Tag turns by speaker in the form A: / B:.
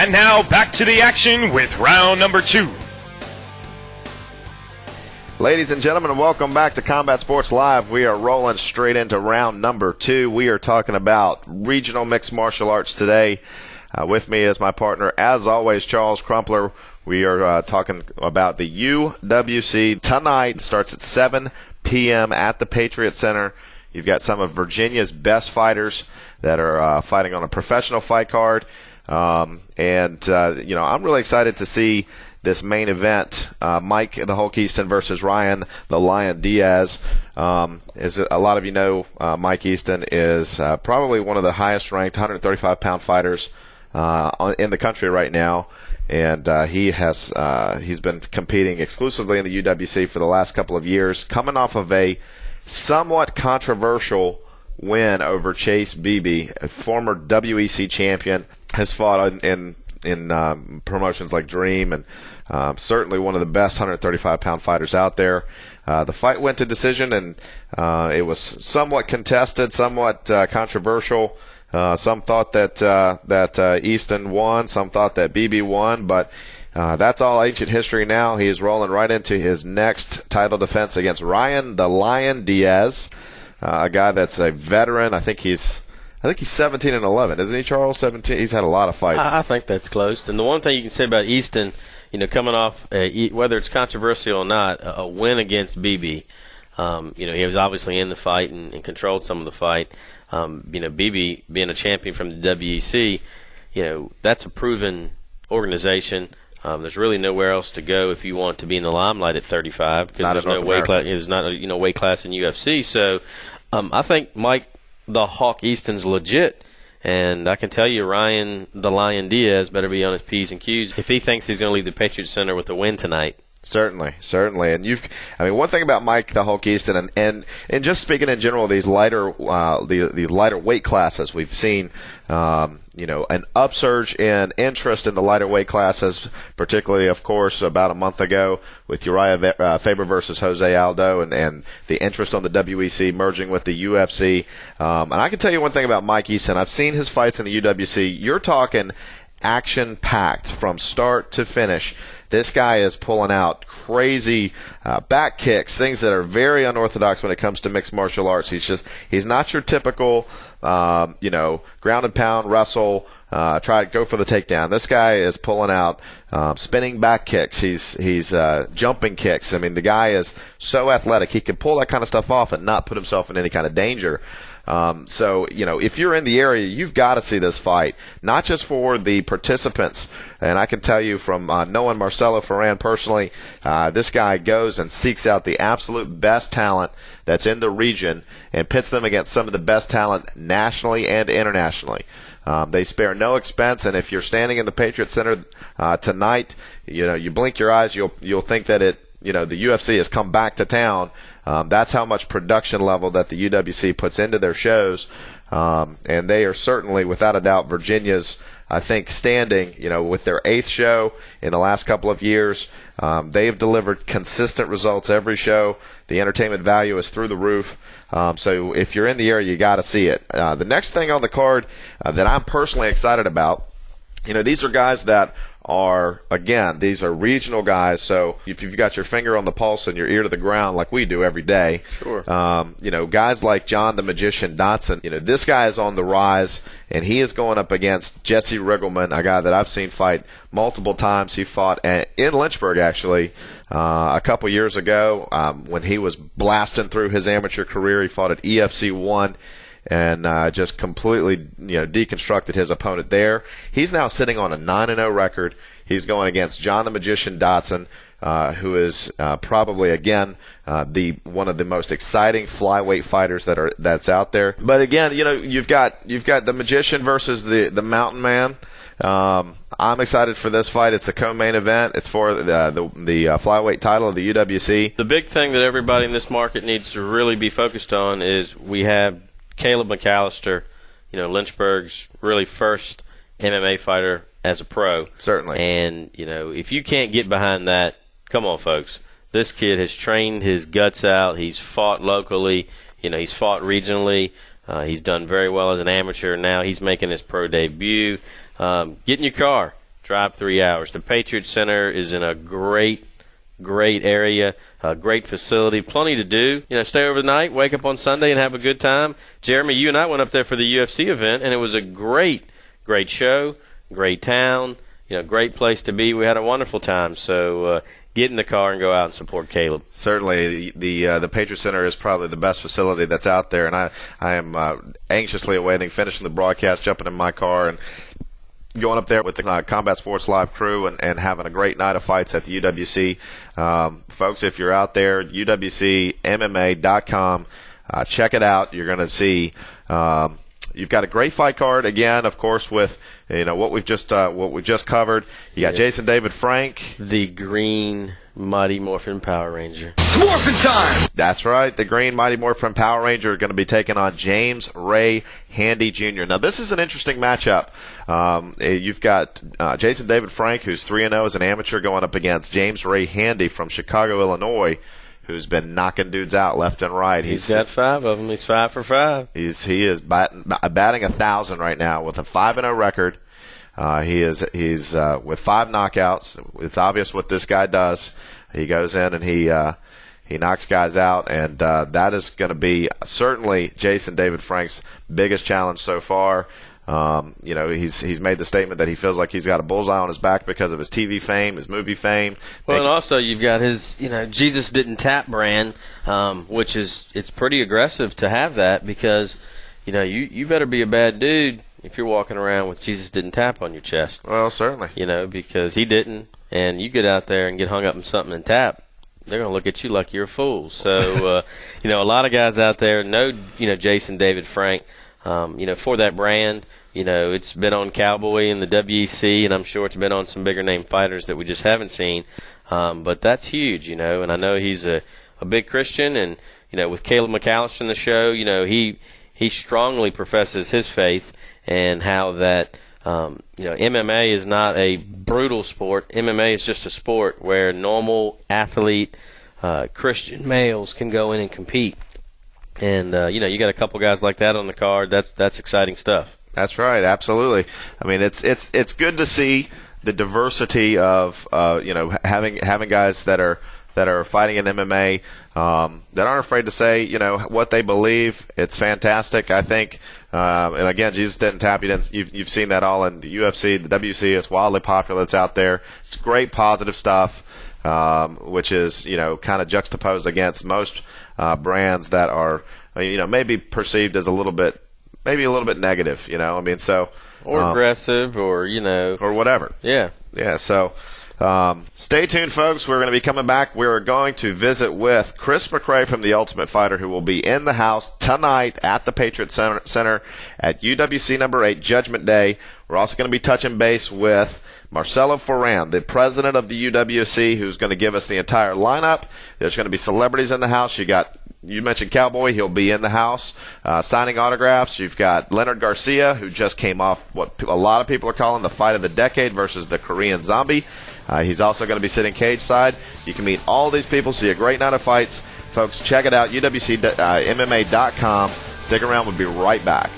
A: And now back to the action with round number 2.
B: Ladies and gentlemen, welcome back to Combat Sports Live. We are rolling straight into round number 2. We are talking about regional mixed martial arts today. With me is my partner, as always, Charles Crumpler. We are talking about the UWC tonight. It starts at 7 p.m. at the Patriot Center. You've got some of Virginia's best fighters that are fighting on a professional fight card. I'm really excited to see this main event, Mike the Hulk Easton versus Ryan the Lion Diaz. As a lot of you know, Mike Easton is probably one of the highest ranked 135-pound fighters in the country right now. And he's been competing exclusively in the UWC for the last couple of years, coming off of a somewhat controversial win over Chase Beebe, a former WEC champion, has fought in promotions like Dream, and certainly one of the best 135-pound fighters out there. The fight went to decision, and it was somewhat contested, somewhat controversial. Some thought that Easton won, some thought that Beebe won, but that's all ancient history now. He is rolling right into his next title defense against Ryan the Lion Diaz, a guy that's a veteran. I think he's 17-11, isn't he, Charles? 17. He's had a lot of fights.
C: I think that's close. And the one thing you can say about Easton, coming off whether it's controversial or not, a win against Beebe. He was obviously in the fight and controlled some of the fight. Beebe being a champion from the WEC, that's a proven organization. There's really nowhere else to go if you want to be in the limelight at 35, because there's no weight class. There's not a weight class in UFC. So I think Mike the Hawk Easton's legit, and I can tell you Ryan the Lion Diaz better be on his P's and Q's if he thinks he's going to leave the Patriot Center with a win tonight.
B: Certainly. And one thing about Mike the Hulk Easton, and just speaking in general, these lighter weight classes, we've seen an upsurge in interest in the lighter weight classes, particularly, of course, about a month ago with Uriah Faber versus Jose Aldo, and the interest on the WEC merging with the UFC. And I can tell you one thing about Mike Easton. I've seen his fights in the UWC. You're talking action-packed from start to finish. This guy is pulling out crazy back kicks, things that are very unorthodox when it comes to mixed martial arts. He's not your typical, ground and pound wrestle, try to go for the takedown. This guy is pulling out spinning back kicks. He's jumping kicks. I mean, the guy is so athletic. He can pull that kind of stuff off and not put himself in any kind of danger. If you're in the area, you've got to see this fight, not just for the participants. And I can tell you from knowing Marcelo Ferran personally, this guy goes and seeks out the absolute best talent that's in the region and pits them against some of the best talent nationally and internationally. They spare no expense, and if you're standing in the Patriot Center tonight, you blink your eyes, you'll think that the UFC has come back to town. That's how much production level that the UWC puts into their shows. And they are certainly, without a doubt, Virginia's, I think, standing, with their 8th show in the last couple of years. They have delivered consistent results every show. The entertainment value is through the roof. So if you're in the area, you got to see it. The next thing on the card that I'm personally excited about, these are guys that these are regional guys, so if you've got your finger on the pulse and your ear to the ground like we do every day,
C: sure.
B: Guys like John the Magician Dotson, this guy is on the rise, and he is going up against Jesse Riggleman, a guy that I've seen fight multiple times. He fought in Lynchburg, actually, a couple years ago when he was blasting through his amateur career. He fought at EFC 1. And just completely, deconstructed his opponent there. He's now sitting on a 9-0 record. He's going against John the Magician Dotson, who is probably again one of the most exciting flyweight fighters that's out there. But again, you've got the Magician versus the Mountain Man. I'm excited for this fight. It's a co-main event. It's for the flyweight title of the UWC.
C: The big thing that everybody in this market needs to really be focused on is we have Caleb McAllister, Lynchburg's really first MMA fighter as a pro.
B: Certainly.
C: And, if you can't get behind that, come on, folks. This kid has trained his guts out. He's fought locally. He's fought regionally. He's done very well as an amateur. Now he's making his pro debut. Get in your car. Drive 3 hours. The Patriot Center is in a great area, a great facility, plenty to do. Stay overnight, wake up on Sunday, and have a good time. Jeremy, you and I went up there for the UFC event, and it was a great show, great town, great place to be. We had a wonderful time. So get in the car and go out and support Caleb.
B: Certainly, the Patriot Center is probably the best facility that's out there, and I am anxiously awaiting finishing the broadcast, jumping in my car, and going up there with the Combat Sports Live crew and having a great night of fights at the UWC. Folks, if you're out there, UWCMMA.com, check it out. You're going to see you've got a great fight card again, of course, with what we just covered. You got Jason David Frank,
C: the Green Mighty Morphin Power Ranger.
A: It's morphin' time!
B: That's right. The Green Mighty Morphin Power Ranger are going to be taking on James Ray Handy Jr. Now, this is an interesting matchup. You've got Jason David Frank, who's 3-0 as an amateur, going up against James Ray Handy from Chicago, Illinois, who's been knocking dudes out left and right.
C: He's got 5 of them. He's 5 for 5.
B: He is batting 1,000 right now with a 5-0 record. He's with 5 knockouts. It's obvious what this guy does. He goes in and he knocks guys out, and that is going to be certainly Jason David Frank's biggest challenge so far. He's made the statement that he feels like he's got a bullseye on his back because of his TV fame, his movie fame.
C: Well, and also you've got his, Jesus Didn't Tap brand, which it's pretty aggressive to have that because, you better be a bad dude if you're walking around with Jesus Didn't Tap on your chest.
B: Well, certainly.
C: Because he didn't, and you get out there and get hung up in something and tap, they're going to look at you like you're a fool. So, a lot of guys out there know, Jason David Frank, for that brand. It's been on Cowboy and the WEC, and I'm sure it's been on some bigger name fighters that we just haven't seen. But that's huge, and I know he's a big Christian, and, with Caleb McAllister in the show, he strongly professes his faith and how that, MMA is not a brutal sport. MMA is just a sport where normal athlete, Christian males can go in and compete. And, you got a couple guys like that on the card. That's exciting stuff.
B: That's right. Absolutely. I mean, it's good to see the diversity of, having guys that are fighting in MMA, that aren't afraid to say, what they believe. It's fantastic. I think, and again, Jesus Didn't Tap. You've seen that all in the UFC, the WC. It's wildly popular. It's out there. It's great positive stuff, which is, kind of juxtaposed against most brands that are, maybe perceived as a little bit negative,
C: or aggressive, or
B: or whatever.
C: Yeah.
B: So stay tuned, folks. We're going to be coming back. We're going to visit with Chris McRae from The Ultimate Fighter, who will be in the house tonight at the Patriot Center at UWC number 8, Judgment Day. We're also going to be touching base with Marcelo Ferran, the president of the UWC, who's going to give us the entire lineup. There's going to be celebrities in the house. You mentioned Cowboy. He'll be in the house signing autographs. You've got Leonard Garcia, who just came off what a lot of people are calling the fight of the decade versus the Korean Zombie. He's also going to be sitting cage side. You can meet all these people, see a great night of fights. Folks, check it out, UWCMMA.com. Stick around. We'll be right back.